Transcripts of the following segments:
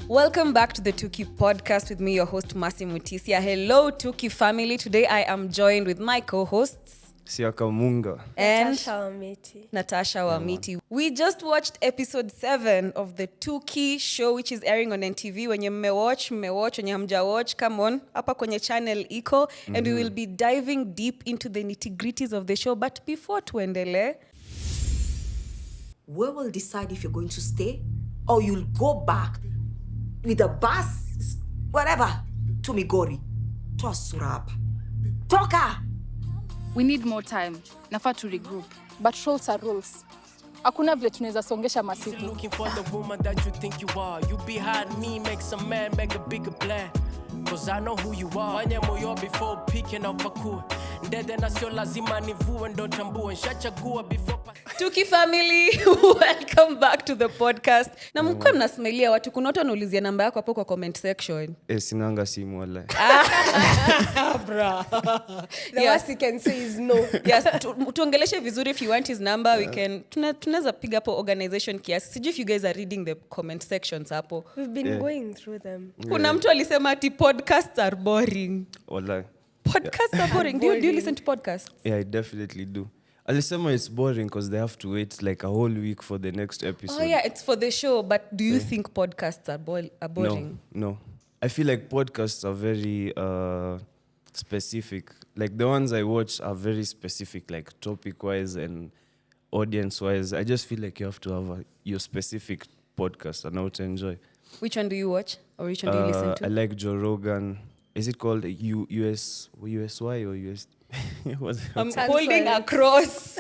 Welcome back to the Tuki podcast with me, your host, Masi Mutisia. Hello, Tuki family. Today I am joined with my co-hosts, Munga and Natasha Wamiti. We just watched episode 7 of the Tuki show, which is airing on NTV. When you watch, when you hamja watch, come on, hapa kwenye channel iko, and we will be diving deep into the nitty-gritties of the show. But before tuendele, we will decide if you're going to stay or you'll go back with a bus, whatever, to Migori. Toa Suraba. Toka! We need more time. Nafaa to regroup. But rules are rules. Hakuna vile tunaweza songesha masiku. Looking for the woman that you think you are. You behind me, make some man, make a bigger plan. Cause I know who you are. Fanya moyo before picking up a cool. Ndede na sio lazima nivue ndo tambue. Nshachagua before Tuki family, welcome back to the podcast. Na mkwe mnasmailia watu, kuna watu wanaulizia namba yako hapo kwa comment section. Sinanga simu wala. Bra. The worst you can say is no. Yes, tuongeleshe vizuri. If you want his number, we can tunaweza piga hapo organization kiasi. Sijui if you guys are reading the comment sections hapo. We've been going through them. Kuna mtu alisema ati podcasts are boring. Wala. Podcasts are boring. Do you listen to podcasts? Yeah, I definitely do. Alisema it's boring because they have to wait like a whole week for the next episode. Oh yeah, it's for the show, but do you think podcasts are boring? No. I feel like podcasts are very specific. Like the ones I watch are very specific, like topic-wise and audience-wise. I just feel like you have to have your specific podcast and I would enjoy. Which one do you watch? Or which one do you listen to? I like Joe Rogan. Is it called USY or US? I'm holding across.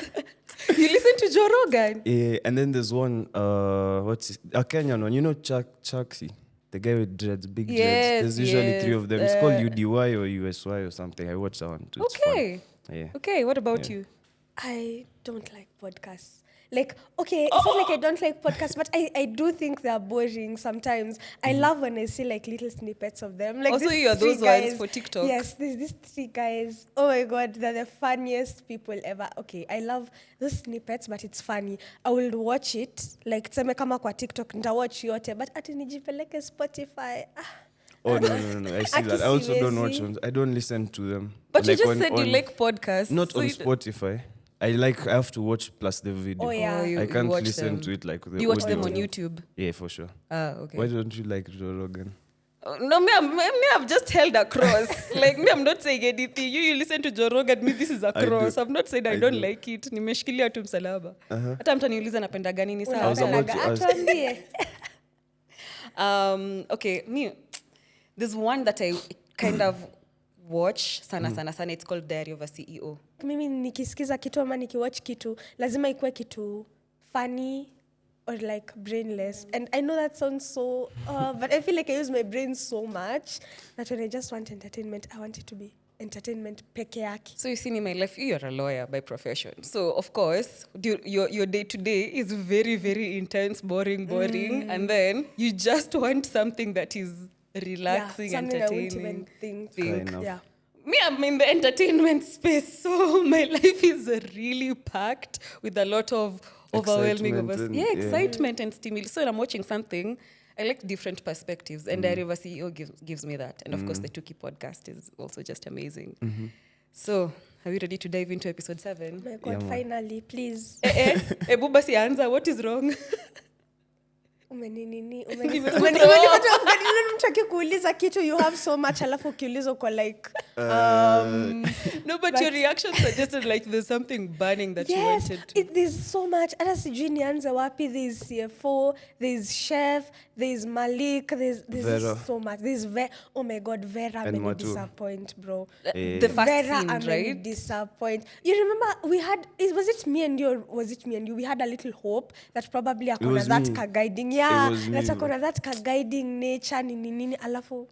You listen to Joe Rogan? Yeah, and then there's one, a Kenyan one. You know Chucky, the guy with dreads, big dreads. There's usually 3 of them. It's called UDY or USY or something. I watched that one too. Okay. It's fun. Yeah. Okay, what about you? I don't like podcasts. Like, okay, it's not like I don't like podcasts, but I do think they're boring sometimes. I love when I see like little snippets of them. Like Also, you are those ones for TikTok. Yes, there's these 3 guys. Oh my God, they're the funniest people ever. Okay, I love those snippets, but it's funny. I will watch it, like, tuseme kama kwa TikTok, nitawatch yote, but ati nijipeleke Spotify. Oh, no. I see that. I also don't watch them. I don't listen to them. But like you just said you like podcasts. Not so on Spotify. I have to watch plus the video. Oh, yeah. I can't listen to it like the You watch audio. them on YouTube? Yeah, for sure. Okay. Why don't you like Joe Rogan? No, me, I've just held a cross. Like, me, I'm not saying anything. You listen to Joe Rogan, me, this is a cross. I've not said I don't like it. Nimeshikilia tu msalaba. Hata mtu aniuliza napenda gani ni sawa. I was about to ask. Okay, me, there's one that I kind of watch sana. It's called Diary of a CEO. Mimi nikisikiza kitu ama nikiwatch kitu lazima ikuwe kitu funny or like brainless, and I know that sounds so but I feel like I use my brain so much that when I just want entertainment, I want it to be entertainment peke yake. So you see, in my life, you're a lawyer by profession. So of course, your day to day is very, very intense, boring, and then you just want something that is relaxing, something entertaining. I won't even think. Yeah. Me, I'm in the entertainment space, so my life is really packed with a lot of overwhelming excitement and stimulus. So when I'm watching something, I like different perspectives, and Diary of a CEO gives me that. And of course, the Tuki podcast is also just amazing. So, are you ready to dive into episode 7? My God, finally, please. Buba sianza, what is wrong? Mtaki kuuliza kitu, you have so much, alafu ukiuliza kwa like no, but your reaction suggested like there's something burning that you wanted to. There's so much. Hata sijui nianze wapi. There's CFO, there's chef, there's Malik, there's so much. There's oh my God, Vera made me disappoint, bro. The first Vera scene, made me right? disappoint. You remember we had, was it me and you? We had a little hope that probably akona that ka guiding. Yeah, that akona that ka guiding nature nini alafu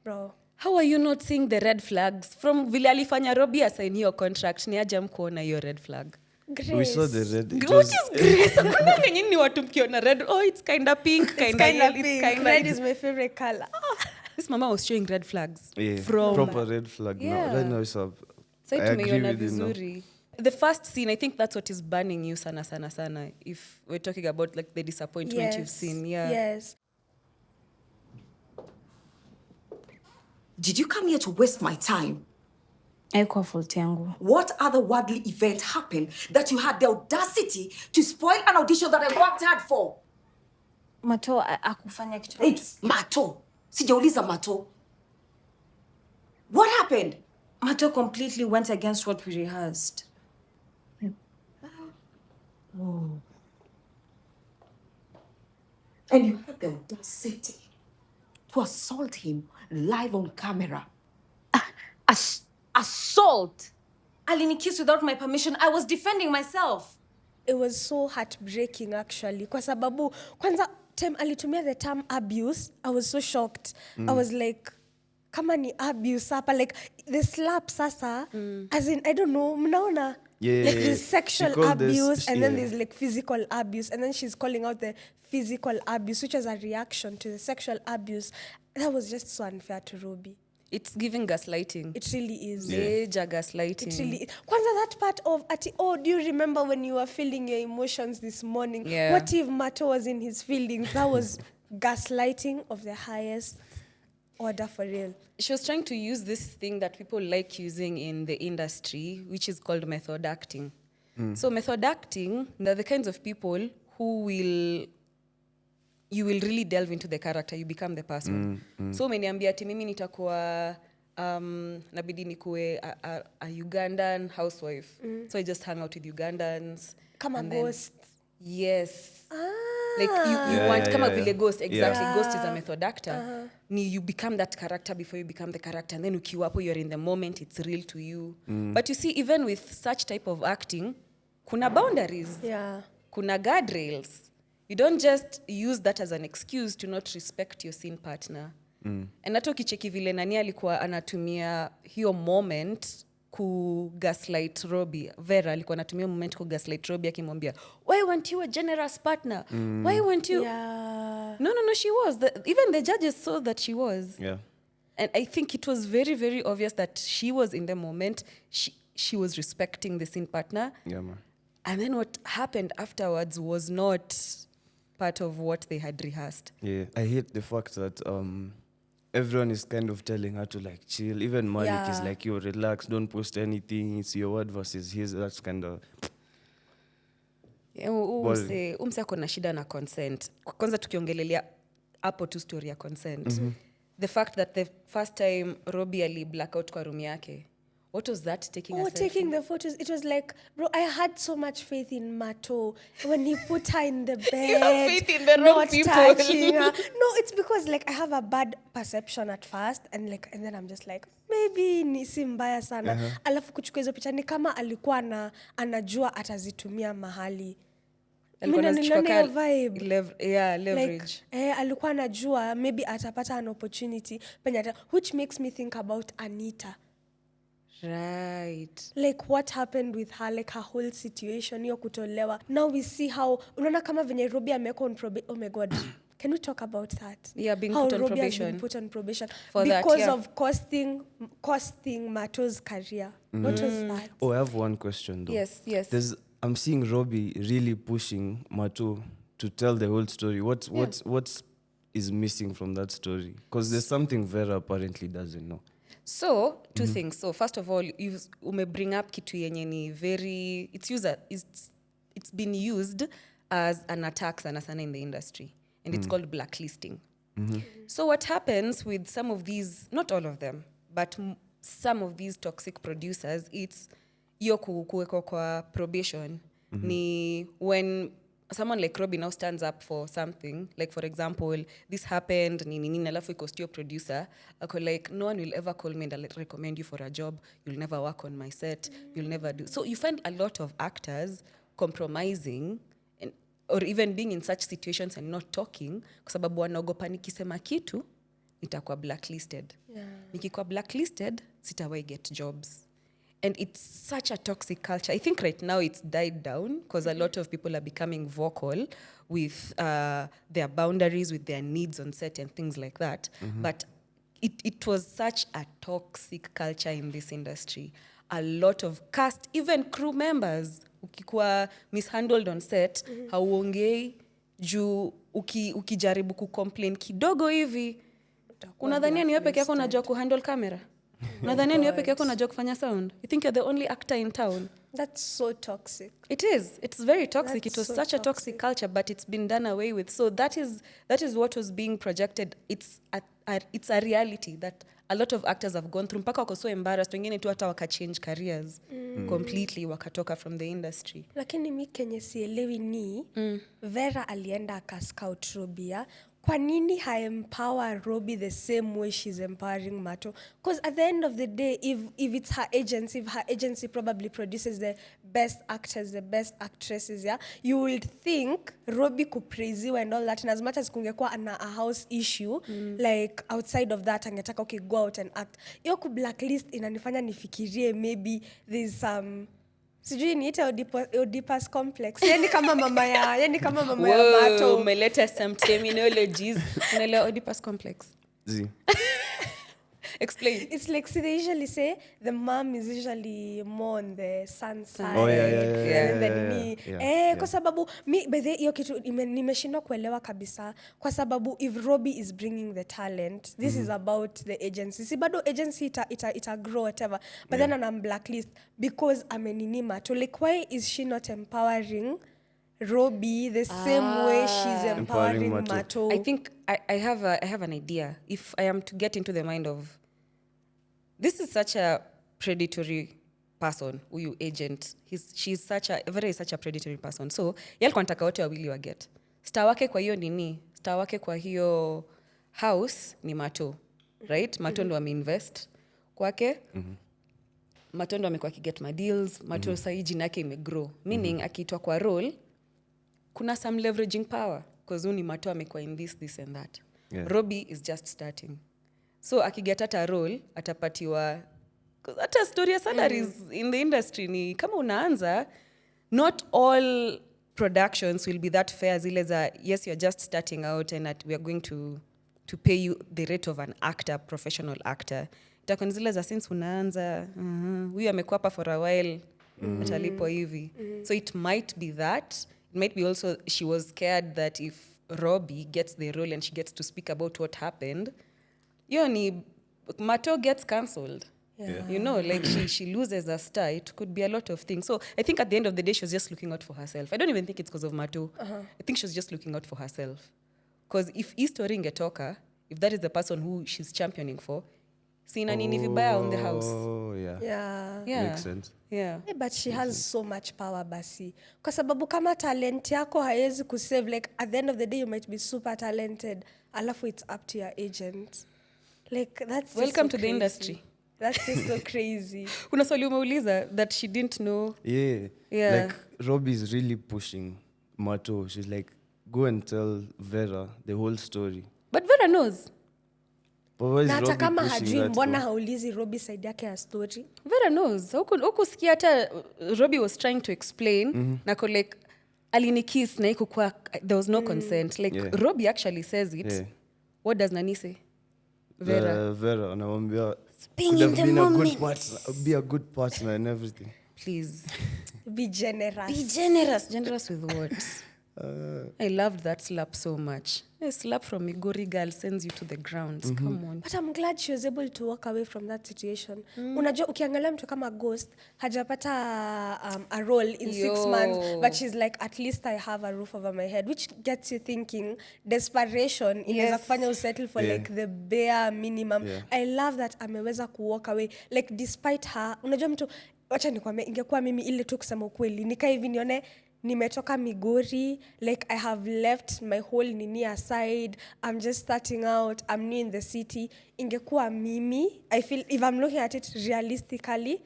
bro. How are you not seeing the red flags? From vile alifanya Robi asign your contract, ni aje mkuona your red flag? Grace. We saw the red. What is grace? Kuna nyinyi ni watu mkiona red. Oh, it's kind of pink, kind of yellow. It's kind of red is my favorite color. This mama was showing red flags. Yeah, from proper red flag. Yeah. Now, right now it's up. So I agree tumeiona with you now. vizuri. The first scene, I think that's what is burning you sana. If we're talking about like the disappointment you've seen. Yeah. Yes. Did you come here to waste my time? Haikuwa fault yangu. What other worldly event happened that you had the audacity to spoil an audition that I worked hard for? Mato akufanya kitu. It's Mato. Sijauliza Mato. What happened? Mato completely went against what we rehearsed. Oh. And you had the audacity to assault him live on camera. Assault? Alinikiss without my permission. I was defending myself. It was so heartbreaking actually. Kwa sababu, kwanza time alitumia the term abuse, I was so shocked. I was like, kama ni abuse hapa, like the slap sasa, as in, I don't know, mnaona? Yeah, like there's sexual abuse and then yeah. there's like physical abuse, and then she's calling out the physical abuse, which was a reaction to the sexual abuse. That was just so unfair to Robi. It's giving gaslighting. It really is. Major gaslighting. It really is. Kwanza that part of, oh, do you remember when you were feeling your emotions this morning? Yeah. What if Mato was in his feelings? That was gaslighting of the highest order for real. She was trying to use this thing that people like using in the industry, which is called method acting. So method acting, they're the kinds of people who you will really delve into the character, you become the person. So umeniambia ati mimi nitakuwa nabidi nikuwe a Ugandan housewife. So I just hang out with Ugandans. Kama ghost. Yes. Like you want kama vile ghost, exactly. Yeah. Ghost is a method actor. You become that character before you become the character, and then ukiwapo you're in the moment, it's real to you. But you see, even with such type of acting, kuna boundaries. Yeah. Kuna guardrails. You don't just use that as an excuse to not respect your scene partner. And hata ukicheki vile nani alikuwa anatumia hiyo moment ku gaslight Robi. Vera alikuwa anatumia moment ku gaslight Robi akimwambia, why weren't you a generous partner? Why weren't you? Yeah. No, she was. Even the judges saw that she was. Yeah. And I think it was very, very obvious that she was in the moment. She was respecting the scene partner. Yeah, man. And then what happened afterwards was not part of what they had rehearsed. Yeah, I hate the fact that everyone is kind of telling her to like chill. Even Malik is like, yo, relax, don't post anything. It's your word versus his. That's kind of... Umse ako na shida na consent. Kwanza tukiongelelea hapo tu story ya consent. The fact that the first time Robi ali black out kwa room yake, what was that? Taking a selfie? Taking the photos. It was like, bro, I had so much faith in Mato when he put her in the bed. You have faith in the wrong not people. Touching her. No, it's because like I have a bad perception at first, and then I'm just like, maybe ni si mbaya sana. Alafu kuchukua hizo picha ni kama alikuwa anajua atazitumia mahali. Niliona vibe. Leverage. Like, alikuwa anajua maybe atapata an opportunity, which makes me think about Anita. Right. Like what happened with her, like her whole situation, hiyo kutolewa. Now we see how, unaona kama venye Robi ameko on probation. Oh my God. Can we talk about that? Yeah, being how put on Robi probation. Has been put on probation For because that, of costing Mato's career. What was that? Oh, I have one question though. Yes. I'm seeing Robi really pushing Mato to tell the whole story. What is missing from that story? Because there's something Vera apparently doesn't know. So, two things. So, first of all, ume bring up kitu yenye ni very, it's been used as an attack sana in the industry. And it's called blacklisting. So what happens with some of these, not all of them, but some of these toxic producers, it's iyo kuwekwa kwa probation. Ni when someone like Robi now stands up for something, like for example, this happened, nini alafu ikost your producer, ako like, no one will ever call me and I'll recommend you for a job, you'll never work on my set, you'll never do. So you find a lot of actors compromising or even being in such situations and not talking kwa sababu wanaogopa nikisema kitu nitakuwa blacklisted. Nikikuwa blacklisted sitawai get jobs. And it's such a toxic culture. I think right now it's died down because a lot of people are becoming vocal with their boundaries, with their needs on set and things like that. But it was such a toxic culture in this industry. A lot of cast, even crew members, ukikuwa mishandled on set, hauongei juu ukijaribu kucomplain kidogo hivi, Unadhania ni wewe peke yako unajua kuhandle camera? Unadhania ni wewe peke yako unajua kufanya sound? You think you're the only actor in town? That's so toxic. It is. It's very toxic. That's It was so such a toxic toxic. culture, but it's been done away with. So that is what was being projected. It's a reality that a lot of actors have gone through. Mpaka wako so embarrassed. Wengine tu hata wakachange careers completely, wakatoka from the industry. Lakini mi kenye sielewi ni Vera alienda akascout Robi. Kwa nini ha-empower Robi the same way she's empowering Mato? Because at the end of the day, if it's her agency, if her agency probably produces the best actors, the best actresses, yeah, you would think Robi could praise you and all that. And as much as kungekuwa a house issue, like outside of that, angetaka okay, go out and act. Iyo ku blacklist inanifanya nifikirie maybe there's some sijui niite Oedipus complex. Yani kama mama ya Mato. Umeleta some terminologies. Unaelewa Oedipus complex? Explain. It's like, so they usually say the mom is usually more on the son's side. Oh, yeah. Than me. Kwa sababu, hiyo kitu nimeshindwa kuelewa kabisa. Kwa sababu, if Robi is bringing the talent, this is about the agency. Si bado agency ita grow, whatever. But then I'm blacklist because ameninima. So like, why is she not empowering Robi the same way she's empowering Mato? I think I have an idea. If I am to get into the mind of, this is such a predatory person, huyu agent. She's such a predatory person. So, yalikuwa nataka wote wawili wa get. Star wake kwa hiyo nini? Star wake kwa hiyo house ni Mato. Right? Mato ndo ameinvest kwake. Mato ndo amekuwa kiget my deals. Mato sai jina yake imegrow. Meaning, akiitwa kwa role, kuna some leveraging power. Because uni Mato amekuwa in this and that. Yeah. Robi is just starting. So akigeta hata role atapatiwa, hata story ya salaries in the industry ni kama unaanza, not all productions will be that fair. Zile za yes, you're just starting out and that we are going to pay you the rate of an actor, professional actor. Itakuwa zile za since unaanza huyu amekuwa hapa for a while atalipo hivi. So it might be that. It might be also she was scared that if Robi gets the role and she gets to speak about what happened, Mato gets cancelled. Yeah. You know, like she loses a star. It could be a lot of things. So I think at the end of the day, she was just looking out for herself. I don't even think it's because of Mato. I think she was just looking out for herself. Because if History ingetoka, if that is the person who she's championing for, sina nini vibaya on the house. Oh, yeah. Makes sense. Yeah. But she has so much power basi. Kwa sababu kama talent yako haiwezi kusave, like at the end of the day you might be super talented, alafu it's up to your agent. Like that's welcome so to the industry. That's just so crazy. Kuna swali umeuliza that she didn't know. Yeah. Like Robi is really pushing Mato. She's like, go and tell Vera the whole story. But Vera knows. Na hata kama hajui mbona haulizi Robi side yake ya story? Vera knows. Huku sikia hata Robi was trying to explain na like alinikiss na iko kwa there was no consent. Like Robi actually says it. Yeah. What does Nani say? Vera anamwambia being in the moment. Be a good partner and everything. Please. Be generous. Be generous. Generous with what? I loved that slap so much. A slap from Migori girl sends you to the ground. Come on. But I'm glad she was able to walk away from that situation. Unajua ukiangalia mtu kama Ghost hajapata a role in 6 months, but she's like, at least I have a roof over my head, which gets you thinking desperation inaweza kufanya usettle for like the bare minimum. I love that ameweza ku walk away like despite her. Unajua mtu, wacha nikwambie, ingekuwa mimi ile tu kusema ukweli nika hivi nione nimetoka Migori, like I have left my whole nini aside, I'm just starting out, I'm new in the city. Ingekuwa mimi, I feel if I'm looking at it realistically,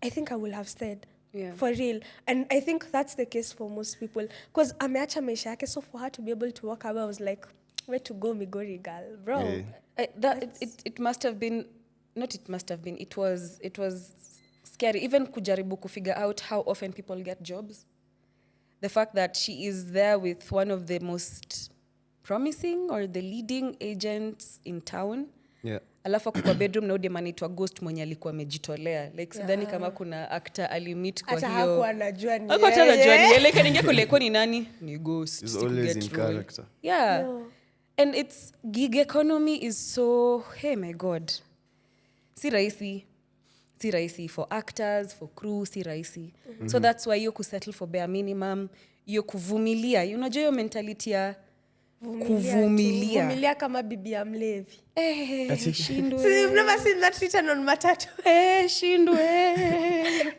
I think I will have stayed. For real. And I think that's the case for most people. Because ameacha maisha yake, so for her to be able to walk away, I was like, where to go, Migori girl, bro? It must have been, not it must have been, it was scary. Even kujaribu kufigure out how often people get jobs. The fact that she is there with one of the most promising or the leading agents in town. Yeah. Alafu kwa bedroom na ude manitwa Ghost mwenye alikuwa amejitolea. Like sidhani kama kuna actor alimit kwa hiyo. Hata hakuwa anajua ni. Hakuwa anajua ni. Like ninge kule kwa ni nani? Ni Ghost. She's always in character. Yeah. And it's gig economy is so, hey my God. Si rahisi for actors, for crew, si rahisi. So that's why you settle for bare minimum, you kuvumilia. Unajua hiyo mentality ya kuvumilia. Vumilia kama bibi ya mlevi. Shindwe. So you've never seen that written on matatu? Shindwe.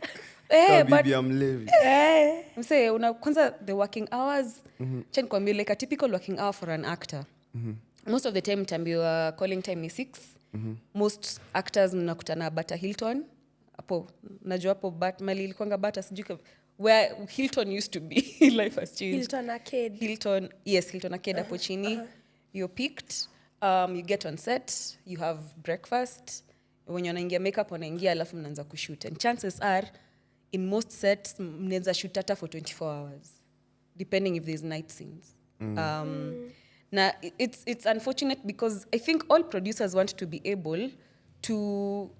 But I'm living. Mse, kwanza the working hours, cha nikwambie like a typical working hour for an actor. Most of the time tambiwa calling time ni 6. Most actors mnakutana Bata Hilton. Hapo najua hapo mali ilikuanga Bata sijui where Hilton used to be. Life has changed. Hilton Arcade. Hilton Arcade hapo chini. You're picked. You get on set. You have breakfast. When you're unaingia makeup unaingia alafu mnaanza kushoot. And chances are in most sets mnaweza shoot hata for 24 hours depending if there's night scenes. Now it's unfortunate because I think all producers want to be able to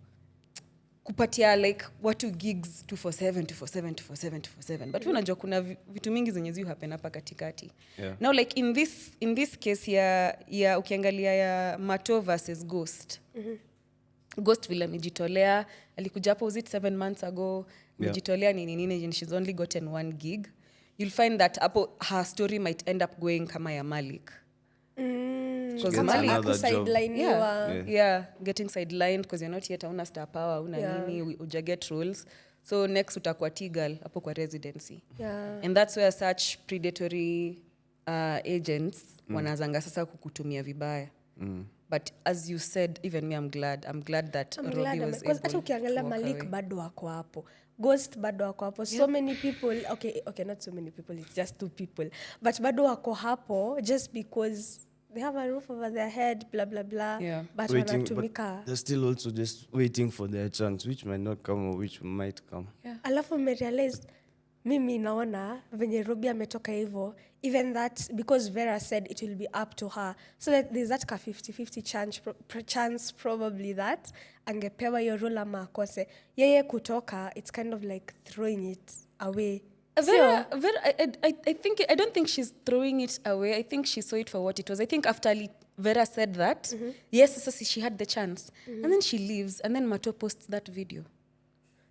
kupatia like watu gigs 247 but unajua kuna vitu mingi zenye zi happen hapa katikati. Now like in this case ya ukiangalia ya Mato versus Ghost. Ghost vile amejitolea alikuja hapo, was it 7 months ago, amejitolea nini and she's only gotten 1 gig. You'll find that hapo her story might end up going kama ya Malik. Because Malik yeah, getting sidelined because you're not yet una star power, una nini, uja get roles. So next utakuwa T-girl hapo kwa residency. And that's where such predatory agents wanazanga sasa kukutumia vibaya. But as you said, even me, I'm glad that Robi was able to hata ukiangalia Malik bado wako hapo. Ghost bado wako hapo. So many people, okay, not so many people, it's just 2 people. But bado wako hapo just because they have a roof over their head, blah, blah, blah. Yeah. But wanatumika. They're still also just waiting for their chance, which might not come or which might come. Alafu me-realize, mimi naona venye Robi ametoka hivyo, even that because Vera said it will be up to her, so that there's that 50-50 chance probably that angepewa hiyo role ama akose yeye kutoka. It's kind of like throwing it away. Vera, I don't think she's throwing it away. I think she saw it for what it was. I think after Vera said that, yes, so she had the chance, and then she leaves, and then Mato posts that video.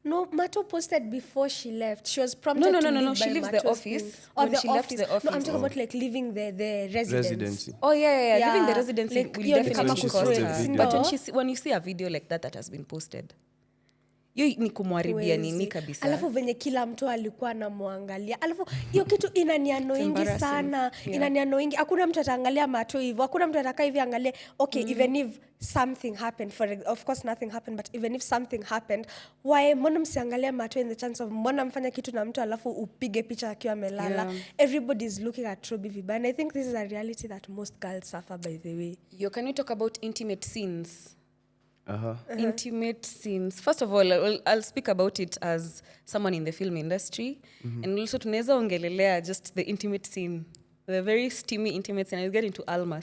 No, Mato posted before she left. She was prompted to leave No. She by leaves Mato's the office. thing. When she left the office. No, I'm talking about like leaving the Residency. Oh yeah. Leaving the residency Like, will definitely she cost saw the her. video. But when you see a video like that has been posted, hiyo ni kumharibia nini kabisa. Alafu venye kila mtu alikuwa anamwangalia. Alafu hiyo kitu inanianoingi sana. Inanianoingi. Hakuna mtu ataangalia Mato hivyo. Hakuna mtu atakaa hivi angalie. Okay, even if something happened, of course nothing happened, but even if something happened, why mbona msiangalia Mato in the chance of mbona mfanya kitu na mtu alafu upige picha akiwa amelala. Everybody's looking at Robi vibaya. And I think this is a reality that most girls suffer, by the way. Can we talk about intimate scenes? Intimate scenes. First of all, I'll speak about it as someone in the film industry, and also tunaweza ongelelea just the intimate scene, the very steamy intimate scene. I'll get into Alma.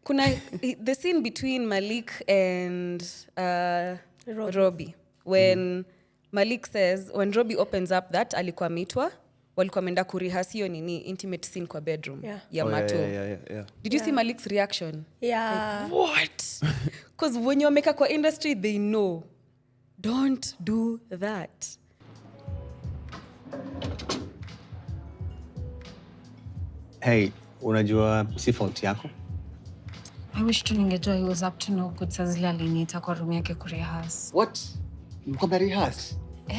Kuna the scene between Malik and Robi. When Malik says, when Robi opens up that alikuwa ameitwa, walikuwa ameenda kurihasi hiyo nini intimate scene kwa bedroom ya Mato. Did you see Malik's reaction? Yeah. Like, what? Because when you're maker kwa industry, they know. Don't do that. Hey, unajua si fault yako? I wish tu ningejua he was up to no good saa zile aliniita kwa room yake kurehas. What? Mko rehearse?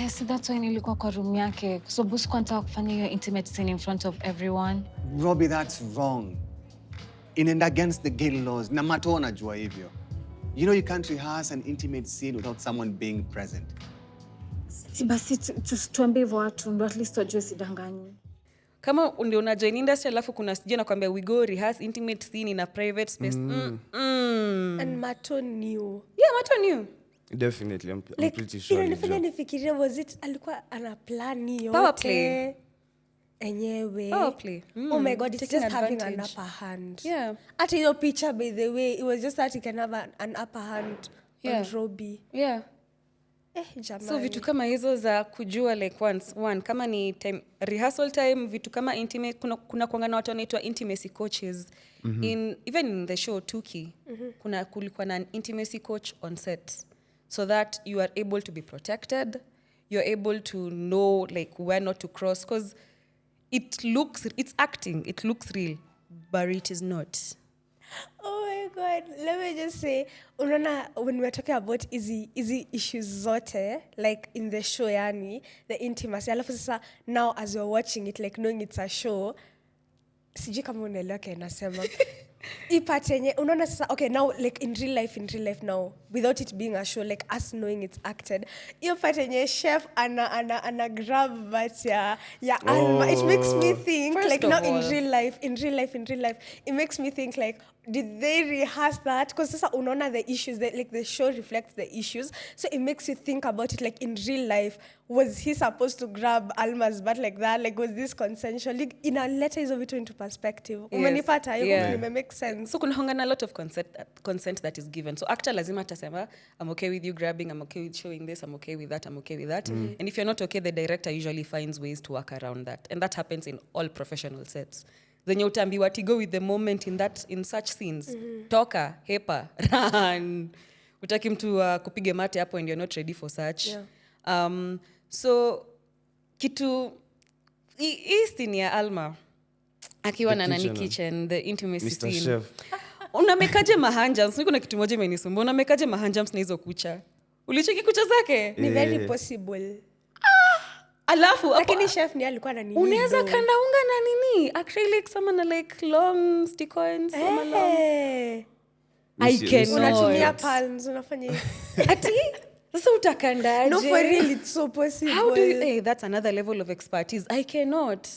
So that's why nilikuwa kwa room yake. So boss kwa nataka kufanya hiyo intimate scene in front of everyone. Robi, that's wrong. In against the gay laws. Na Mato anajua hivyo. You know you can't rehearse an intimate scene without someone being present. Si basi tuambie hivyo watu ndo at least wajue sidanganyi. Kama ndio una join industry alafu kuna sije nakwambia we go rehearse intimate scene in a private space. And Mato knew. Yeah, Mato knew. Definitely, I'm Like, pretty sure. Inanifanya nifikirie, was it alikuwa ana plan yote? Power play. Enyewe. Power play. Oh my God, it's Taking just having an advantage. upper hand. Yeah. At your picture, by the way, it was just that he can have an upper hand on Yeah. Robi. Yeah. Jamani. So vitu kama hizo za kujua like one kama ni time, rehearsal time, vitu kama intimate, kuna kuangana watu wanaitwa intimacy coaches. Even in the show Tuki, kulikuwa na an intimacy coach on set, so that you are able to be protected, you're able to know like where not to cross, because it's acting, it looks real, but it is not. Oh my God, let me just say, unaona, when we're talking about easy issues zote, like in the show, yani, the intimacy, alafu sasa, now as you're watching it, like knowing it's a show, sijui kama unaelewa kile nasema. Ipatenye, unaona sasa, okay, now like in real life now, without it being a show, like us knowing it's acted, ipatenye chef ana grab but ya Alma, it makes me think, First like of now all, in real life, it makes me think like, did they rehearse that? Because sasa unaona the issues, that like the show reflects the issues, so it makes you think about it like in real life, was he supposed to grab Alma's butt like that? Like, was this consensual? Like, inaleta hizo vitu into perspective. Umenipata? It makes sense. So kuna hongana a lot of consent that is given. So actor lazima atasema, I'm okay with you grabbing, I'm okay with showing this, I'm okay with that, I'm okay with that. And if you're not okay, the director usually finds ways to work around that. And that happens in all professional sets. Zenye utambiwa to go with the moment in such scenes. Toka, hepa, run. Utaki mtu kupige mate hapo and you're not ready for such. Yeah. So kitu hii scene ya Alma akiwa na nani kitchen, the intimacy Mr. scene. Chef. Unamekaje mahanjams? Niko na kitu moja imenisumbua. Unamekaje mahanjams na hizo kucha? Ulicheki kucha zake? Ni very possible. Alafu lakini chef ni alikuwa na nini? Unaweza kanda unga na nini? Acrylic sama na like long stick-ons sama long. I cannot. Unatumia palms, unafanya hivi. Ati? Sasa utakandaje? No, for real, it's so possible. How do you... Hey, that's another level of expertise. I cannot.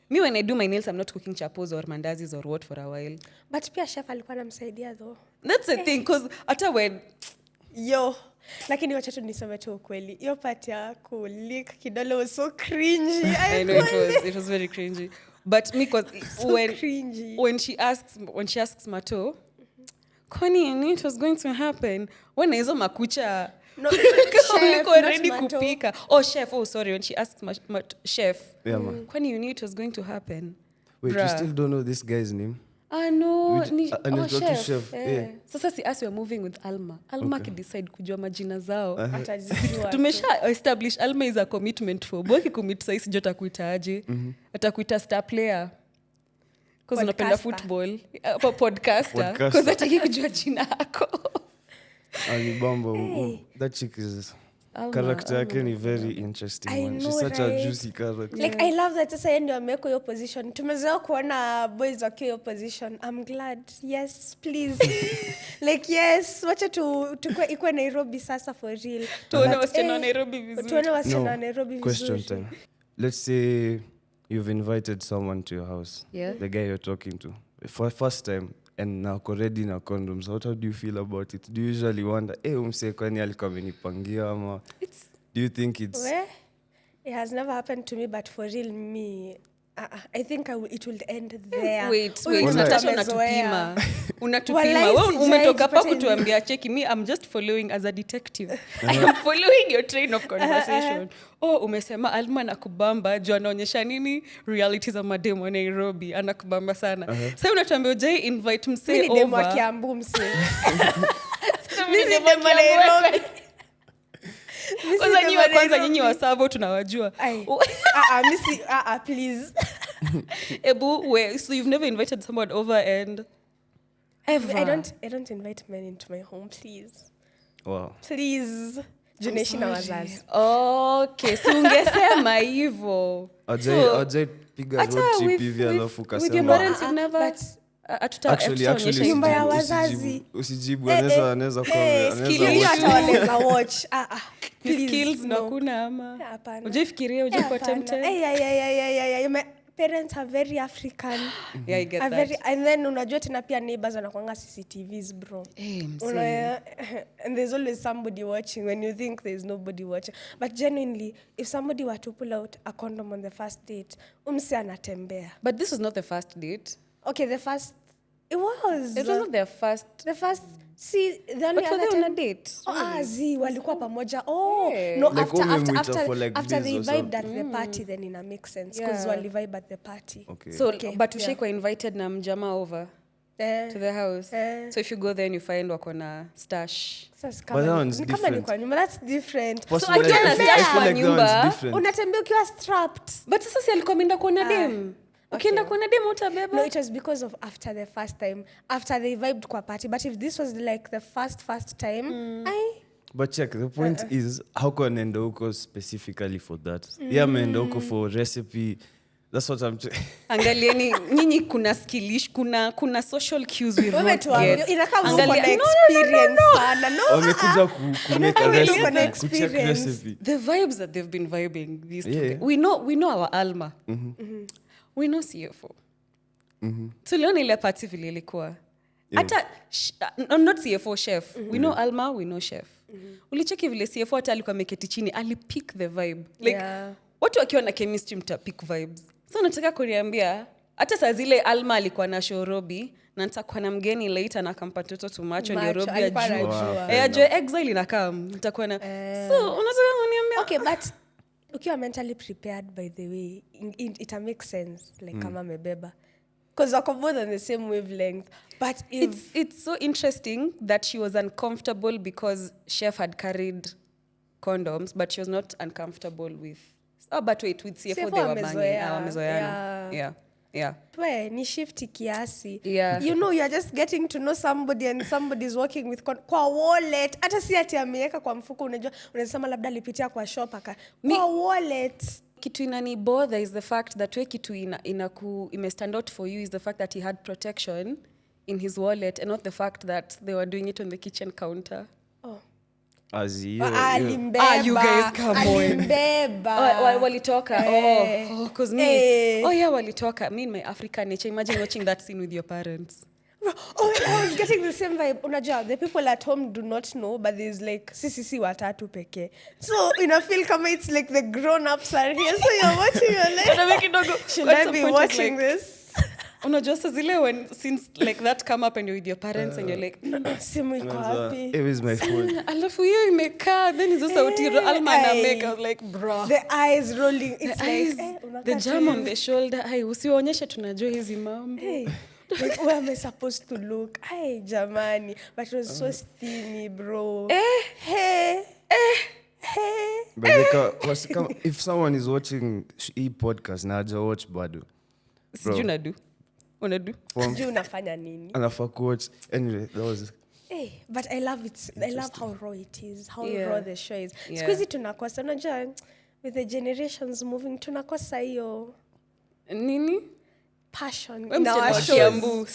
Me, when I do my nails, I'm not cooking chapos or mandazis or what for a while. But pia chef alikuwa anamsaidia though. That's the thing, because hata when... Yo. Lakini wacha tu niseme tu ukweli. Hiyo part ya kulick kidole was so cringy. I know it was very cringy. But me, because when she asks Mato, Connie, I knew it was going to happen. When hizo makucha... No, chef, already kupika. Oh, chef. Oh, sorry. When she asked chef, Connie, you knew it was going to happen. Wait, Bruh. you still don't know this guy's name? No. Chef. Yeah. Sasa si us, we're moving with Alma. Alma can decide kujua majina zao. Atajijua. Tumesha establish Alma is a commitment for. Boki commit sai sijui atakuita aje. Atakuita star player. Because unapenda football. Podcaster. Because hataki kujua jina yako. Alibamba. That chick is... character yake ni very interesting. She's such a juicy character. Like, I love that sasa yeye ndio ameweka hiyo position. Tumezoea kuona boys wakiwa hiyo position. I'm glad. Yes, please. Like, yes. Wacha tukue ikuwe Nairobi sasa for real. Tuone wasichana wa Nairobi vizuri. Tuone wasichana wa Nairobi vizuri. Question time. Let's say you've invited someone to your house. Yeah. The guy you're talking to. For first time. And now already na condoms. How do you feel about it? Do you usually wonder, umse kwani alikuwa amenipangia ama? Do you think it's... Well, it has never happened to me, but for real, me, I think it will end there. Wait, Natasha unatupima. Unatupima. Wewe umetoka hapa kutuambia cheki. Me, I'm just following as a detective. I am following your train of conversation. Umesema Alma anakubamba, juu anaonyesha nini? Reality za mademo wa Nairobi. Anakubamba sana. Sasa unatuambia ujai invite msee over. Mimi demo wa Kiambu msee. Mimi demo wa Nairobi. Kwanza nyinyi wa Savo tunawajua. Please. So you've never invited someone over and ever? I don't invite men into my home, please. Wow. Please. Junaishi na wazazi. Okay, so ungesema hivyo. Ajai piga road trip hivi alafu kasema. With your parents you've never... Actually, nyumba ya wazazi. Usijibu, anaweza wanaweza watch. Skills na kuna ama. Ujifikiria kwa tempted. My parents are very African. Yeah, I get that. And then unajua tena pia neighbors wanakuanga CCTVs, bro. And there's always somebody watching when you think there's nobody watching. But genuinely, if somebody were to pull out a condom on the first date, umse anatembea. But this was not the first date. Okay, it was. It was not their first. The first See, the only But were other they on a time- date? Zi walikuwa pamoja. Oh, Hey. no, Like, after for, like, after this they or vibed at something. the party, then ina make sense because Yeah. wali vibe at the party. Okay. So, Okay, but yeah. ushaikuwa invited na mjama over to the house. So if you go there and you find wako na stash. Sasa But that one's ni kama ni different. kwa nyumba, that's different. Possibly, akiwa na I feel stash like kwa that nyumba, one's different. Unatembea ukiwa strapped. But sasa si alikuwa ameenda kuona dem. Ukienda kuona dem utabeba. No, it was because of after the first time. After they vibed kwa party. But if this was like the first time, But check, the point is, how can enda huko specifically for that? Yeah, ameenda huko for recipe. That's what I'm Angalieni, nyinyi kuna skillish, kuna social cues we wewe don't tuambie, get. inakaa uko Angalia- na No, experience sana. No. wamekuja kumake a Wewe uko na recipe, kucheck experience. recipe. The vibes that they've been vibing these two Yeah. guys. We know our Alma. We know CFO. Tuliona ile party vile ilikuwa. Hata not CFO chef. We know Alma, we know chef. Ulicheki vile CFO hata alikuwa ameketi chini, alipick the vibe. Like watu wakiwa na chemistry mtapick vibes. So nataka kuniambia hata saa zile Alma alikuwa na show Robi na nitakuwa na mgeni later na akampa toto tumacho ndio Macho, Robi alikuwa ajue. anajua. Ajue exile inakaa nitakuwa na so unataka kuniambia Okay, but ukiwa mentally prepared, by the way, it make sense like kama amebeba. Because wako both on the same wavelength. But if it's so interesting that she was uncomfortable because chef had carried condoms, but she was not uncomfortable with. Oh, but wait, with CFO they were banging. Wamezoeana. Yeah. we ni shifty kiasi. Yeah. You know, you're just getting to know somebody and somebody's working with kwa wallet. Hata si ati ameweka kwa mfuko, unajua unasema labda alipitia kwa shop kwa wallet. Kitu inani bother is the fact that we kitu ime stand out for you is the fact that he had protection in his wallet and not the fact that they were doing it on the kitchen counter. Alimbeba. You guys, come on. Alimbeba. Walitoka. Cause me. Yeah, walitoka. Me in my African nature, imagine watching that scene with your parents. I was getting the same vibe. Unajua, the people at home do not know, but there's like sisi watatu peke. So feel kama it's like the grown-ups are here. So you're watching, you're like, should I be watching this? Unajua saa zile when since like that come up and you're with your parents and you're like Simu iko wapi? It was my phone. alafu hiyo imekaa then hizo sauti Alma anameka. I was like bro. The eyes rolling. It's The jam on the shoulder. Usiwaonyeshe tunajua hizi mambo. Like, where am I supposed to look? Hey, jamani. But it was so steamy, bro. But like, if someone is watching e-podcast na haja watch bado. Sijui unadu. Sijui unafanya nini? Anafaa kuwatch. Anyway, that was... Hey, but I love it. I love how raw it is. How raw the show is. Yeah. Siku hizi tunakosa. Unajua, with the generations moving, tunakosa hiyo Nini? passion Wewe in our msichana wa shows. Kiambu.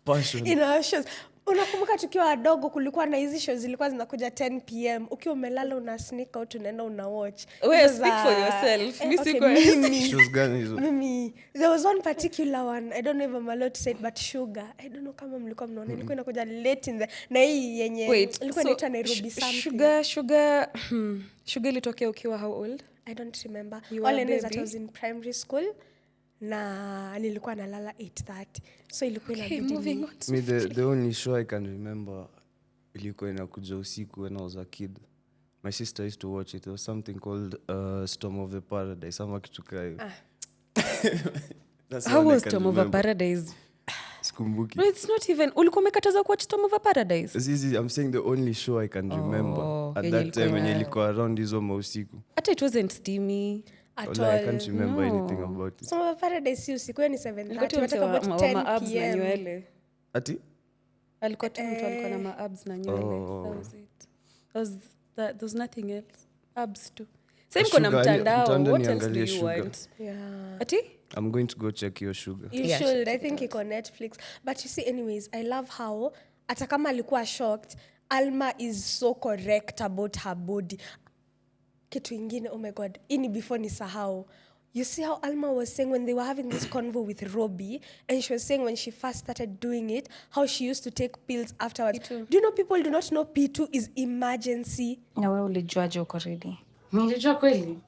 Passion. In our shows. Unakumbuka tukiwa wadogo kulikuwa na hizi shows zilikuwa zinakuja 10 p.m. Ukiwa umelala una sneak out unaenda una watch. Wewe speak for yourself. Shows gani hizo? Mimi, there was one particular one, I don't know if I'm allowed to say it, but Sugar. I don't know kama mlikuwa mnaona. Ilikuwa inakuja late in the na hii yenye ilikuwa inaitwa Nairobi something. Sugar ilitokea ukiwa how old? I don't remember. You All were I know is that baby? I was in primary school na nilikuwa nalala 8:30. So ilikuwa inabidi moving on. Me, the only show I can remember ilikuwa inakuja usiku when I was a kid. My sister used to watch it. There was something called Storm of the Paradise. Ama kitu kayo. That's How all I was can Storm of remember. Paradise? Sikumbuki. No, it's not even. Ulikuwa umekataza kuwatch Storm of Paradise? Zizi, I'm saying the only show I can remember at that time when ilikuwa around hizo mausiku. Hata it wasn't steamy. at I all. can't remember anything about it. Some of Paradise si usiku hiyo ni 7:30. Tunataka about Wa 10 maabs na p.m. nywele. Ati? Alikuwa tu mtu alikuwa na maabs na nywele. That was it. There was nothing else. Abs tu. Sasa mko na mtandao. What else do you want? Yeah. Ati? I'm going to go check your Sugar. You should. I think iko Netflix. But you see, anyways, I love how hata kama alikuwa shocked, Alma is so correct about her body. Kitu ingine, oh my God, ini before ni sahau. You see how Alma was saying when they were having this convo with Robi, and she was saying when she first started doing it, how she used to take pills afterwards. Do you know people do not know P2 is emergency? Na wewe ulijuaje uko ready? Nilijua kweli.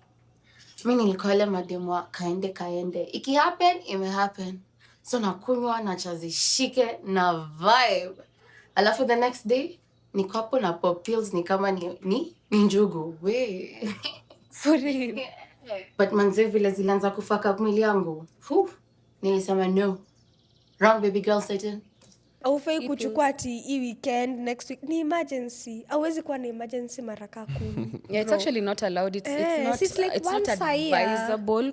Mimi nilikuwa ile mademu wa kaende. Iki happen, ime happen. So nakunywa na chazishike na vibe. Alafu the next day niko hapo na pop pills ni kama ni njugu. We. For real. But manze vile zilianza kufaka mwili yangu. Nilisema no. Wrong baby girl Satan. Aufai kuchukua ati hii weekend next week ni emergency. Hauwezi kuwa na emergency mara 10. Yeah, it's actually not allowed. It's not advisable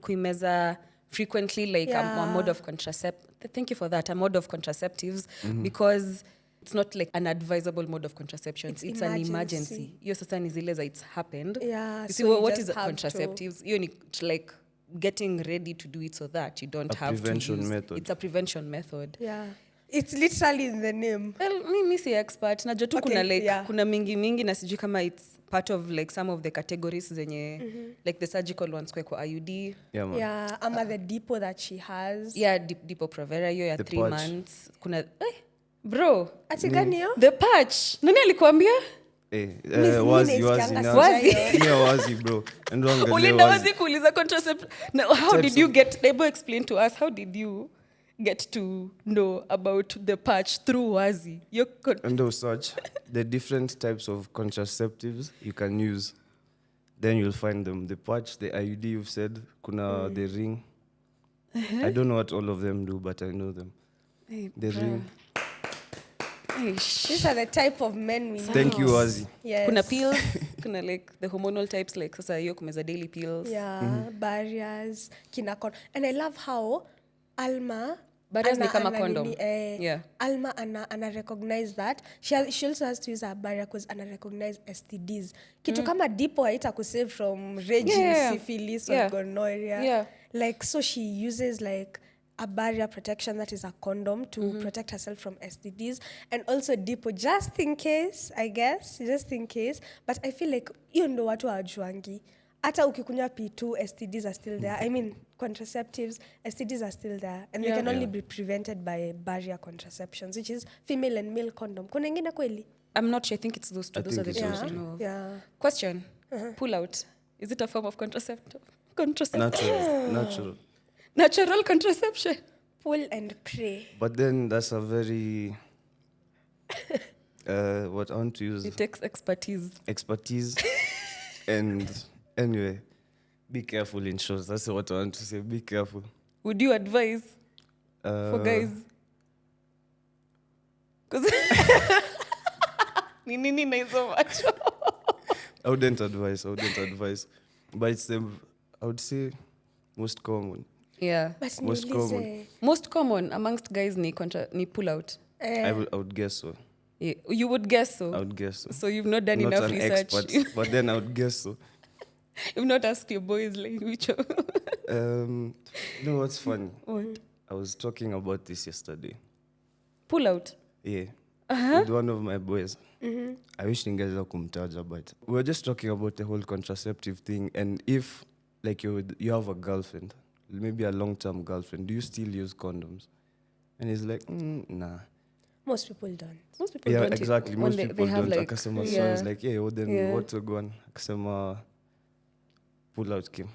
kuimeza frequently like a mode of contraception. Thank you for that. A mode of contraceptives because it's not like an advisable mode of contraception. It's an emergency. Hiyo sasa ni zile za it's happened. Yeah, you see, so what you is just have contraceptives? You need like getting ready to do it so that you don't have to use. Method. It's a prevention method. Yeah. It's literally in the name. Well, mi si expert. Najua tu kuna like kuna mingi na sijui kama it's part of like some of the categories zenye like the surgical ones kwa IUD. Yeah, man. Yeah, ama the depot that she has. Yeah, Depo-Provera hiyo ya The 3 patch. months. Kuna bro, Ati gani hiyo? the patch. Nani alikuambia? Wazi Wazi. bro. Endo angalia Ulinda wazi. wazi kuuliza contraception. Now, how did you get explain to us how did you get to know about the patch through Wazi? Endo search the different types of contraceptives you can use. Then you'll find them. The patch, the IUD you've said, kuna the ring. I don't know what all of them do, but I know them. The ring. These are the type of men we Thank you, Wazi. Yes. Kuna pills, kuna like the hormonal types like sasa hiyo kumeza daily pills. Yeah, barriers, kinakon. And I love how Alma Barriers ni kama condom. Yeah. Alma ana recognize that. She also has to use a barrier because ana recognize STDs. Kitu kama Depo haita kusave from raging syphilis or gonorrhea. Yeah. Like so she uses like a barrier protection that is a condom to protect herself from STDs, and also Depo just in case, I guess, just in case. But I feel like hiyo ndo watu hawajuangi. Hata ukikunywa P2, STDs are still there. I mean, contraceptives, STDs are still there. And they can only be prevented by barrier contraceptions, which is female and male condom. Kuna ingine kweli? I'm not sure. I think it's those two. Those are the two I know. Yeah. Question. Pull out. Is it a form of contraception? Natural contraception. Pull and pray. But then that's a very what I want to use It takes expertise. And anyway, be careful in short. That's what I want to say. Be careful. Would you advise for guys? Because nini na hizo macho. I wouldn't advise. But it's I would say most common. Yeah. But Most common. Most common amongst guys ni pull out. I would guess so. Yeah. You would guess so. I would guess so. So you've not done Not enough an research. expert, but then I would guess so. You've not asked your boys like which one. You know what's funny? What? I was talking about this yesterday. Pull out. Yeah. With one of my boys. I wish ningeweza kumtaja, but we were just talking about the whole contraceptive thing, and if like you have a girlfriend, maybe a long-term girlfriend, do you still use condoms? And he's like, nah. Most people don't. Most people Yeah, don't. exactly. When Most they people have don't. like, Akasema, so I was like, yeah, well then what's a go on? Akasema, pull out game.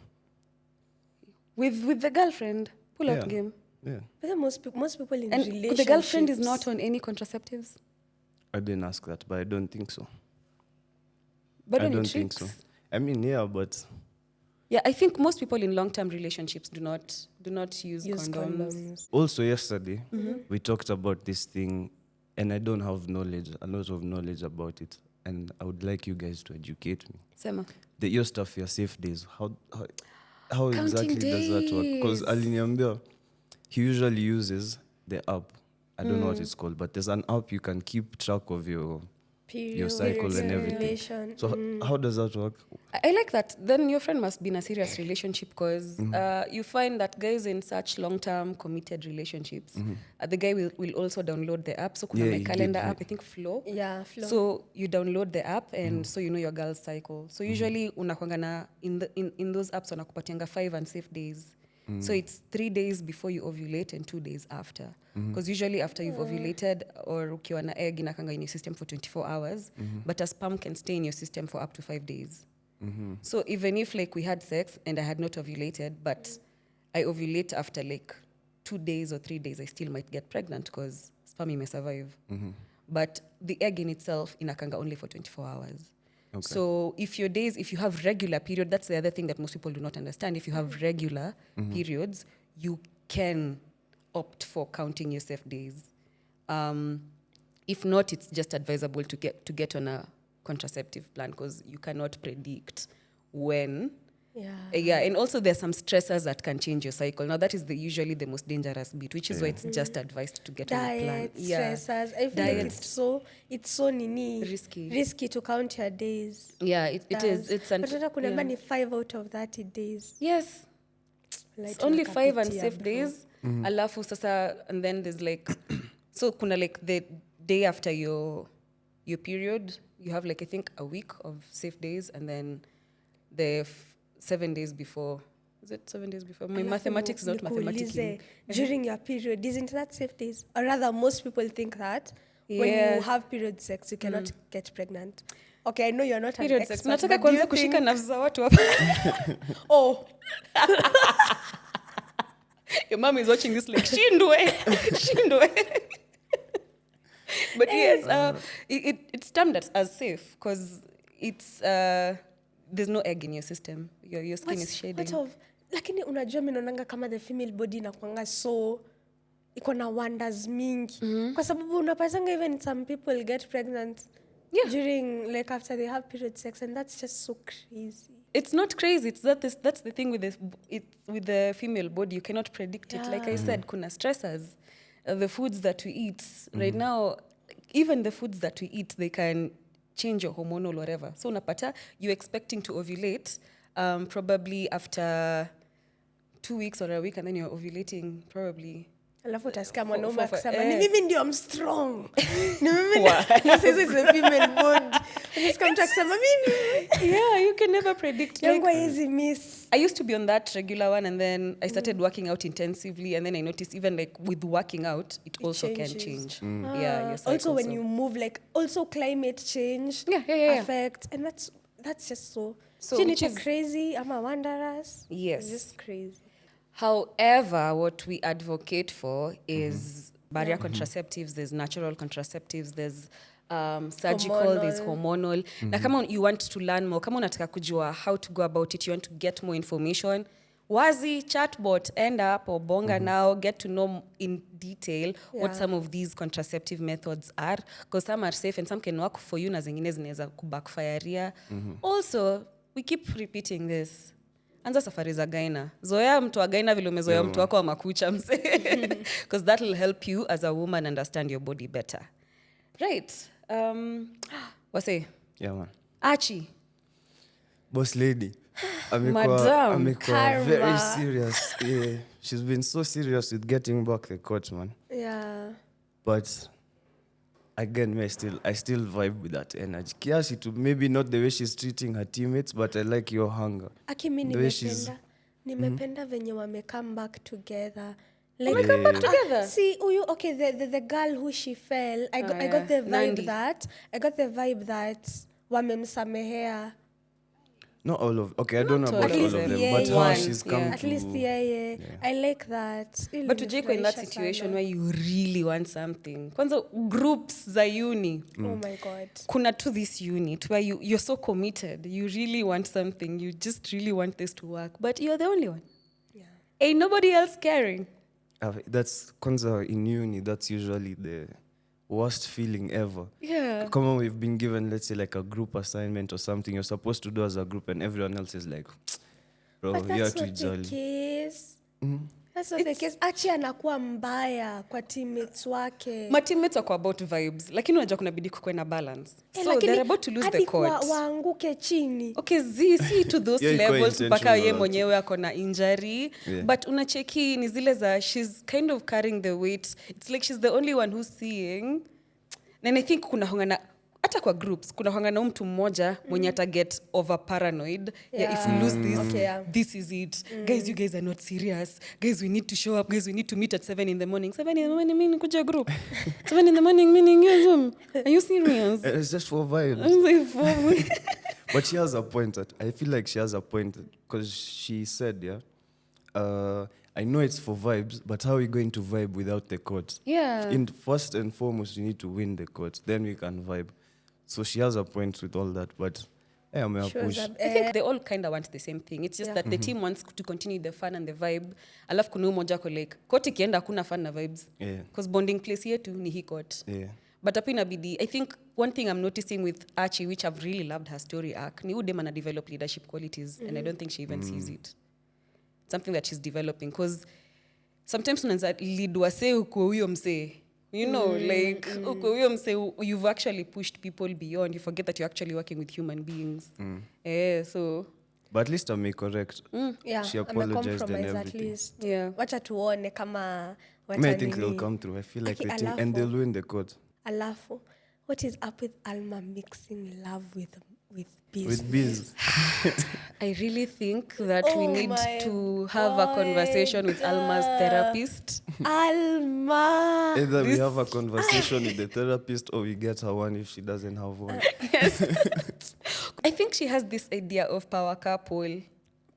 With the girlfriend, pull out game. Yeah. But then most people in And relationships. the girlfriend is not on any contraceptives. I didn't ask that, but I don't think so. But I any don't tricks? think so. I mean, yeah, but Yeah, I think most people in long-term relationships do not use condoms. also yesterday we talked about this thing, and I don't have a lot of knowledge about it, and I would like you guys to educate me. Sema. Your stuff, your safe days. How exactly does that work? Because aliniambia, he usually uses the app. I don't know what it's called, but there's an app you can keep track of your cycle and everything. So how does that work? I like that. Then your friend must be in a serious relationship because you find that guys in such long-term committed relationships, the guy will also download the app. So kuna my calendar app, I think Flow. Yeah, Flow. So you download the app and so you know your girl's cycle. So usually unakwangana in those apps wanakupatianga 5 unsafe days. So it's 3 days before you ovulate and 2 days after. Because usually after you've ovulated or ukiwa na egg inakanga in your system for 24 hours, but a sperm can stay in your system for up to 5 days. So even if like we had sex and I had not ovulated, but I ovulate after like 2 days or 3 days, I still might get pregnant because sperm may survive. but the egg in itself inakanga only for 24 hours. Okay. So if you have regular period, that's the other thing that most people do not understand. If you have regular periods, you can opt for counting your safe days. If not, it's just advisable to get on a contraceptive plan because you cannot predict when. And also there's some stressors that can change your cycle. Now that is usually the most dangerous bit, which is why it's just advised to get on a plan. Stressors. I feel like it's so risky to count your days. Yeah, it is. It's but kuna 5 out of 30 days. Yes. It's only 5 unsafe days. Alafu sasa, and then there's like so kuna like the day after your period, you have like I think a week of safe days, and then the 7 days before. Is it 7 days before? My mathematics is not mathematically. During your period, isn't that safe days? Or rather, most people think that when you have period sex, you cannot get pregnant. Okay, I know you're not period an sex. expert. Nataka kwanza kushika nerves za watu hapa. Oh. Your mom is watching this like, shindwe. But yes, it's termed as safe because it's there's no egg in your system. Your skin is shading. Lakini unajua mimi naonanga kama the female body inakuanga so iko na wonders mingi. Kwa sababu unapasanga even some people get pregnant during like after they have period sex, and that's just so crazy. It's not crazy. It's that's the thing with the female body. You cannot predict it. Like I said, kuna stressors. The foods that we eat right now, even the foods that we eat, they can change your hormonal whatever. So unapata you're expecting to ovulate probably after 2 weeks or a week, and then you're ovulating probably. Alafu utasikia mwanaume akisema ni mimi ndio I'm strong. Ni mimi. This is the female body. Unasikia mtu akisema mimi. Yeah, you can never predict. Yangu hizi miss. I used to be on that regular one, and then I started working out intensively, and then I noticed even like with working out, it also changes. can change. Yeah, your cycle also when you move, like also climate change affect, and that's just so which is crazy. I'm a wondrous. Yes, it's just crazy. However, what we advocate for is barrier contraceptives. There's natural contraceptives. There's surgical. There's hormonal. Na kama you want to learn more, kama unataka kujua how to go about it, you want to get more information, wazi chatbot, end up or bonga now, get to know in detail what some of these contraceptive methods are, because some are safe and some can work for you na zingine zinaweza kubackfirea. Also, we keep repeating this. Anza safari za gaina. Zoea mtu wa gaina vile umezoea mtu wako wa makucha mse. Because that will help you as a woman understand your body better. Right. Wase? Yeah, man. Achie. Boss lady. Madam. Very serious. Yeah. She's been so serious with getting back the court, man. Yeah. But again, I still vibe with that energy. Kiasi to maybe not the way she's treating her teammates, but I like your hunger. Akimi nimependa venye wame come back together. Like, come back together. See, okay, the girl who she fell, I got the vibe that wamemsamehea. Not all of. Okay, I don't know about all of them, but how she's come to. At least, yeah. I like that. Really, but to in that situation where you really want something. Kwanza groups za uni. Oh my God. Kuna to this unit where you're so committed. You really want something. You just really want this to work. But you're the only one. Yeah. Ain't nobody else caring. That's kwanza in uni. That's usually the worst feeling ever. Yeah. Come on, we've been given, let's say, like a group assignment or something you're supposed to do as a group, and everyone else is like, bro, but we are too jolly. jolly. That's not the case. Achie anakuwa mbaya kwa teammates wake. My teammates wako about vibes. Lakini unajua kuna bidi kukuwe na balance. So they're about to lose the court. Waanguke chini. Okay, see to those levels mpaka ye mwenyewe ako na injury. Yeah. But unacheki ni zile za she's kind of carrying the weight. It's like she's the only one who's seeing. And I think kuna hongana hata kwa groups kuna hongana mtu mmoja mwenye ata get over paranoid. Yeah, if we lose this, this is it. Guys, you guys are not serious. Guys, we need to show up. Guys, we need to meet at 7 in the morning. 7 in the morning meaning kuja group. 7 in the morning meaning you Zoom. Are you serious? It's just for vibes. But she has a point. I feel like she has a point because she said, I know it's for vibes, but how are we going to vibe without the court? Yeah. First and foremost, we need to win the court. Then we can vibe. So she has a point with all that, but I'm a push. I think they all kind of want the same thing. It's just that the team wants to continue the fun and the vibe. Alafu kuna moja ko like, court ikienda hakuna fun na vibes. Yeah. Because bonding place yetu ni hii court. Yeah. But hapo inabidi, I think one thing I'm noticing with Achie, which I've really loved her story arc, ni udem ana develop leadership qualities, and I don't think she even sees it. It's something that she's developing, because sometimes unanza lead wase uko huyo mse. You know, like, uko huyo mse, you've actually pushed people beyond. You forget that you're actually working with human beings. So... But at least I may correct. Yeah, She apologized and compromise at everything. least. Yeah. Wacha tuone kama I think they'll come through. I feel like the team, and they'll win the court. Alafu, what is up with Alma mixing love with biz? With Biz. I really think that we need to have a conversation with Alma's therapist. Alma! Either we have a conversation with the therapist or we get her one if she doesn't have one. Yes. I think she has this idea of power couple.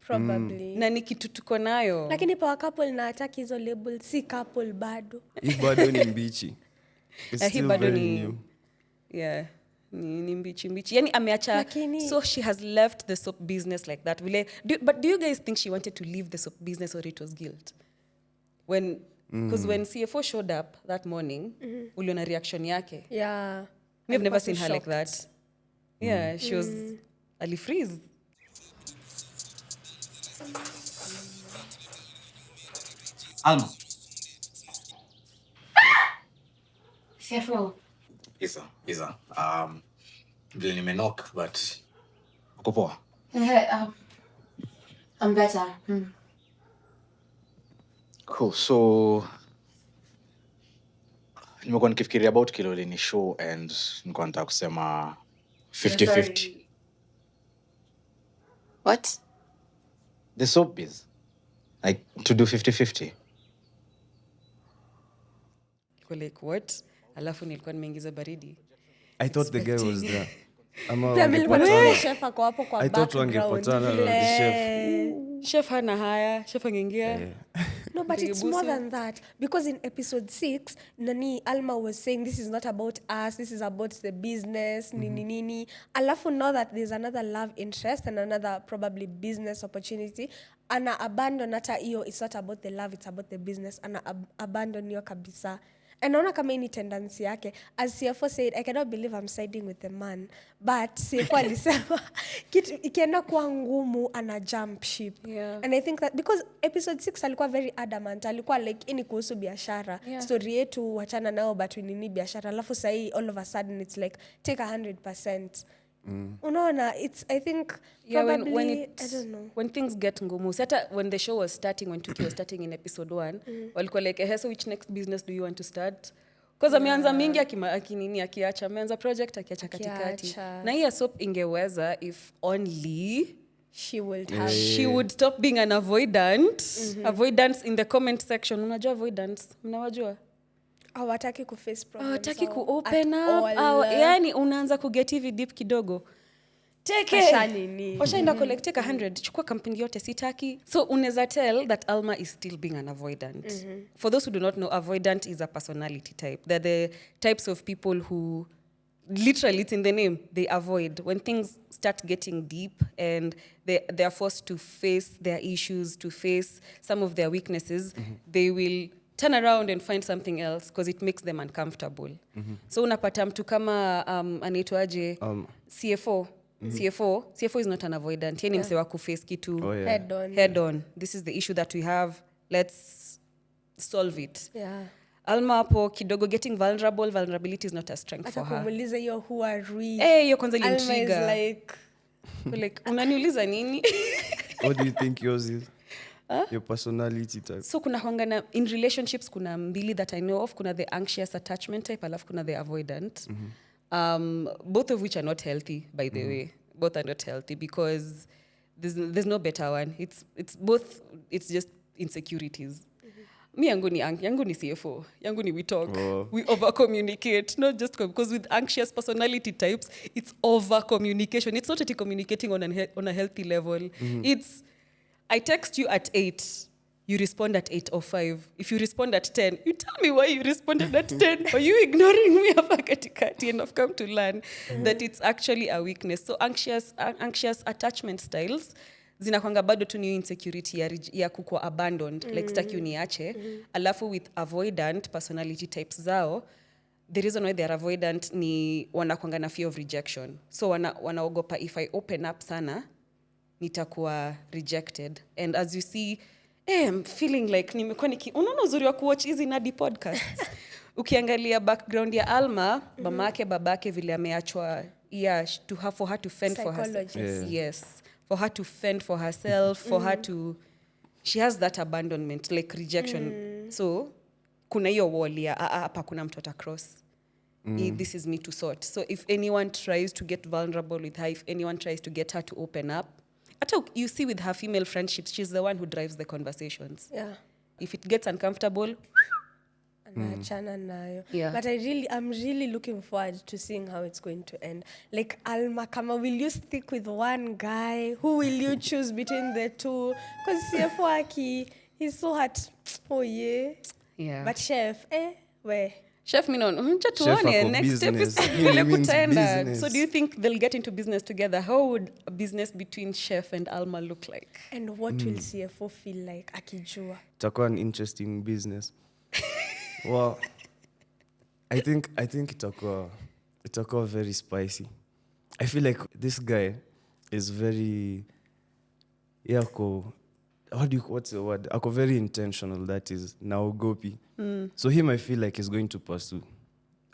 Probably. Na ni kitu tuko nayo. Lakini power couple na ataki hizo label, si couple bado. Hii bado ni mbichi. It's Hii still bado very ni... new. Yeah. Ni mbichi. Yani ameacha. Lakini... So she has left the soap business like that. But do you guys think she wanted to leave the soap business or it was guilt? Because when CFO showed up that morning, uliona reaction yake. Yeah. We've never seen her like that. Yeah, she was alifreeze. Alma. Careful. Isa. Vile nimenock, but uko poa? I'm better. Cool. So nimekuwa nikifikiria about kilo ni show and nilikuwa nataka kusema 50-50. What? The soap biz. Like to do 50-50. Like what? Alafu nilikuwa nimeingiza baridi. I thought the guy was there. Chef ako hapo kwa I thought wangepatana na the chef. Chef hana haya, chef angeingia. No, but it's more than that. Because in episode 6, Alma was saying, this is not about us, this is about the business, nini. Alafu now that there's another love interest and another probably business opportunity, ana abandon hata iyo, it's not about the love, it's about the business. Ana abandon iyo kabisa. And naona kama ini tendency yake. As CFO said, I cannot believe I'm siding with the man. But CFO alisema, ikienda kuwa ngumu, ana jump ship. Yeah. And I think that, because episode 6 alikuwa very adamant, alikuwa like, ini kuhusu biashara. Yeah. Story yetu, wachana nao, but we nini biashara. Alafu sahi, all of a sudden, it's like, take 100%. Unaona, it's, I think, probably, I don't know. When things get ngumu, sata when the show was starting, when Tuki was starting in episode 1, walikuwa like, so which next business do you want to start? Because ameanza mingi akiacha, ameanza project akiacha katikati. Na hii soap ingeweza if only she would stop being an avoidant. Avoidance in the comment section. Unajua avoidance? Mnawajua? Hawataki kuface problems. Hawataki kuopen up. Yani unaanza kuget hivi deep kidogo. Washaenda collect 100. Chukua kampuni yote sitaki. So unaweza tell that Alma is still being an avoidant. For those who do not know, avoidant is a personality type. They're the types of people who, literally it's in the name, they avoid. When things start getting deep and they are forced to face their issues, to face some of their weaknesses, they will turn around and find something else because it makes them uncomfortable. So unapata mtu kama anaitwaje CFO. CFO is not an avoidant. Yeye ni mse wa kuface kitu head on. This is the issue that we have. Let's solve it. Yeah. Alma hapo kidogo getting vulnerable. Vulnerability is not a strength for her. Atakuuliza yo who are we? Yo kwanza ilintriga. Alma is like unaniuliza nini? What do you think yours is? Your personality type. So kuna hongana in relationships kuna mbili that I know of. Kuna the anxious attachment type, alafu kuna the avoidant. Both of which are not healthy, by the way. Both are not healthy because there's no better one. It's both. It's just insecurities. Me yangu ni CFO. Yangu ni we talk. We over communicate. Not just because with anxious personality types, it's over communication. It's not really communicating on a healthy level. It's I text you at 8. you respond at 8 or 5. If you respond at 10, you tell me why you responded at 10. Are you ignoring me hapa katikati? And I've come to learn that it's actually a weakness. So anxious attachment styles zinakwanga bado tu ni insecurity ya kukua abandoned, like staki uniache. Alafu with avoidant personality types zao, the reason why they are avoidant ni wanakwanga na fear of rejection. So wanaogopa if I open up sana, nitakuwa rejected. And as you see, I'm feeling like nimekuwa unaona uzuri wa kuwatch hizi nadi podcasts. Ukiangalia background ya Alma, mamake babake vile ameachwa, for her to fend for herself. Yes. For her to fend for herself, for her to, she has that abandonment, like rejection. So kuna hiyo wall ya hapa kuna mtu cross. This is me to sort. So if anyone tries to get vulnerable with her, if anyone tries to get her to open up, you see with her female friendships, she's the one who drives the conversations. Yeah. If it gets uncomfortable, yeah. But I'm really looking forward to seeing how it's going to end. Like Alma, Kama, will you stick with one guy? Who will you choose between the two? Because CFO he's so hot. Oh yeah. Yeah. But Chef, where? Chef tuone next episode vile kutaenda. So do you think they'll get into business together? How would a business between Chef and Alma look like? And what will CFO feel like akijua? Itakuwa an interesting business. Well, I think itakuwa very spicy. I feel like this guy is very what's the word? Ako very intentional, that is naogopi. So him, I feel like he's going to pursue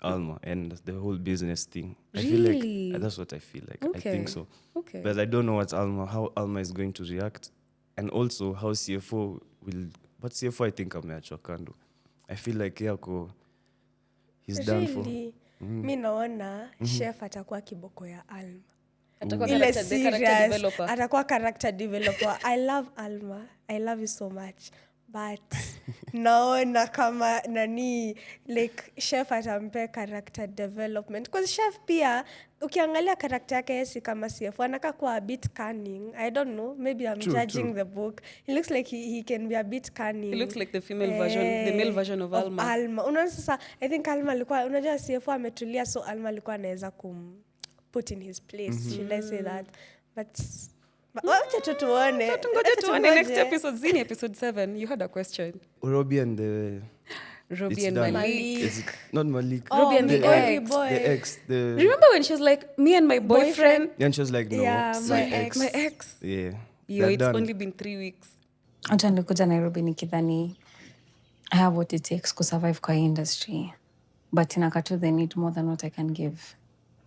Alma and the whole business thing. Really? I feel like that's what I feel like. Okay. I think so. Okay. But I don't know how Alma is going to react, and also how CFO will. But CFO, I think ameachwa kando. I feel like he's done for. Mi naona Chef atakuwa kiboko ya Alma. Atakuwa character developer. Atakuwa character developer. I love Alma. I love you so much. But naona kama like Chef atampe character development. Because Chef pia, ukiangalia character yake si kama CFO, anaka kuwa a bit cunning. I don't know, maybe I'm judging the book. He looks like he can be a bit cunning. He looks like the male version of Alma. Unaona sasa, I think Alma alikuwa, unajua CFO ametulia, so Alma alikuwa anaweza put in his place. Should I say that? But wacha tuone next episode, zini episode 7. You had a question. Robi and Malik. It's not Malik. Robi and the ex. Remember when she was like, me and my boyfriend? And she was like, no, my ex. Yeah. It's only been 3 weeks. Hata nilikuja Nairobi nikidhani I have what it takes to survive kwa industry. But in Akatu, they need more than what I can give.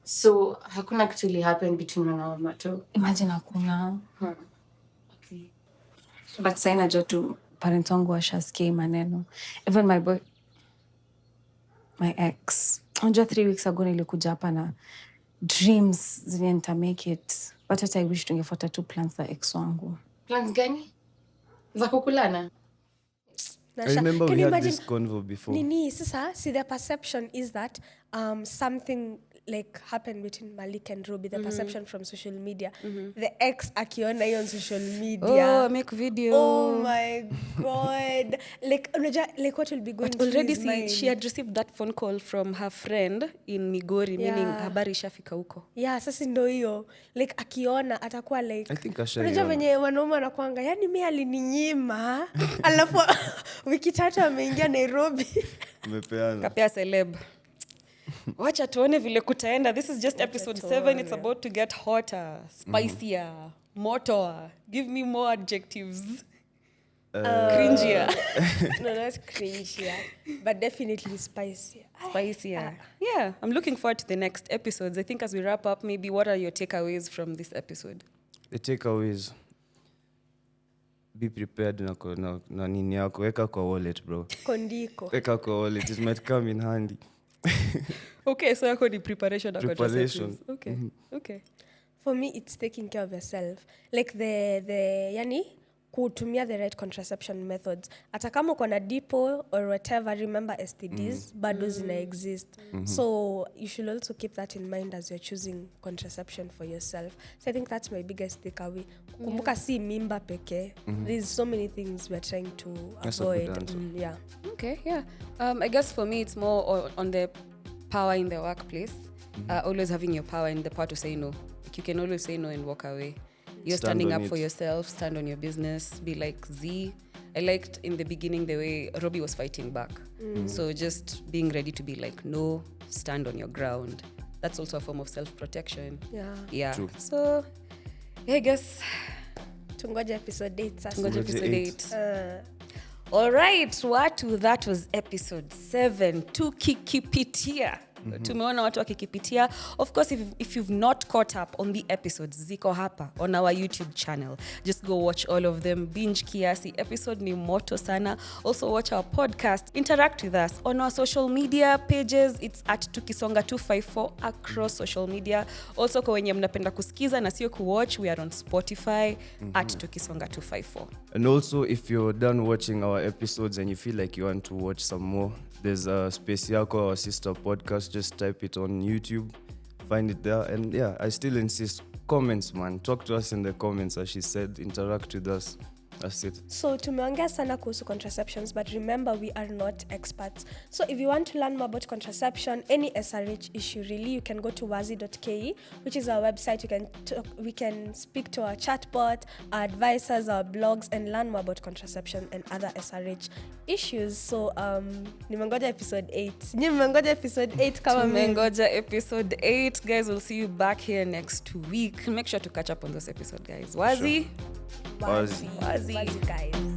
So, hakuna actually happened between you and Mato? Imagine hakuna. Okay. But sai najua tu parents wangu washasikia maneno. Even my ex. Unajua 3 weeks ago nilikuja hapa na dreams zenye nita make it. But what I wish tungefuata tu plans za ex wangu. Plans gani? Za kukulana? I remember we had this convo before. Sasa, see, the perception is that something like happened between Malik and Robi, the perception from social media. The ex akiona hiyo on social media. Oh, make video. Oh my God. like what will be going but already through his mind? She had received that phone call from her friend in Migori, meaning habari shafika huko. Yeah, sasa ndo hiyo. Like akiona atakuwa like, I think unajua venye wanaume wanakuanga, yani mimi alininyima. Alafu wiki 3 ameingia Nairobi. Umepeana. Kapea celeb. Wacha tuone vile kutaenda. This is just episode 7. It's about to get hotter, spicier, motor. Give me more adjectives. Cringier. No, not cringier, but definitely spicier. Spicier. Yeah, I'm looking forward to the next episodes. I think as we wrap up, maybe what are your takeaways from this episode? The takeaways: be prepared na nini yako, weka kwa wallet, bro. Kondiko. Weka kwa wallet, it might come in handy. Okay, so yako ni preparation. Okay. For me, it's taking care of yourself. Like the yani, kutumia the right contraception methods. Hata kama uko na DIPO or whatever, remember STDs bado zina exist. So you should also keep that in mind as you're choosing contraception for yourself. So I think that's my biggest takeaway. Kumbuka si mimba peke. There's so many things we're trying to avoid. Yeah. Okay, yeah. I guess for me it's more on the power in the workplace. Always having your power and the power to say no. Like you can always say no and walk away. You're standing up for yourself, stand on your business, be like Z. I liked in the beginning the way Robi was fighting back. So just being ready to be like, no, stand on your ground. That's also a form of self-protection. Yeah. True. So, I guess... Tungoja episode 8 sasa. Tungoja episode 8. All right, watu, that was episode 7. Tukikipitia. Tumeona watu wakikipitia. Of course, if you've not caught up on the episodes, ziko hapa on our YouTube channel. Just go watch all of them. Binge kiasi. Episode ni moto sana. Also watch our podcast. Interact with us on our social media pages. It's at Tukisonga 254 across social media. Also kwa wenye mnapenda kusikiza na sio kuwatch, we are on Spotify at Tukisonga 254. And also, if you're done watching our episodes and you feel like you want to watch some more, there's a Space Yako, our sister podcast. Just type it on YouTube, find it there. And yeah, I still insist, comments, man. Talk to us in the comments, as she said. Interact with us. That's it. So tumeongea sana kuhusu contraceptions, but remember we are not experts. So if you want to learn more about contraception, any SRH issue really, you can go to wazi.ke, which is our website. We can speak to our chatbot, our advisors, our blogs, and learn more about contraception and other SRH issues. So nimengoja episode 8. Nimengoja episode 8 kama Nimengoja episode 8. Guys, we'll see you back here next week. Make sure to catch up on this episode, guys. Wazi. Wazi, guys.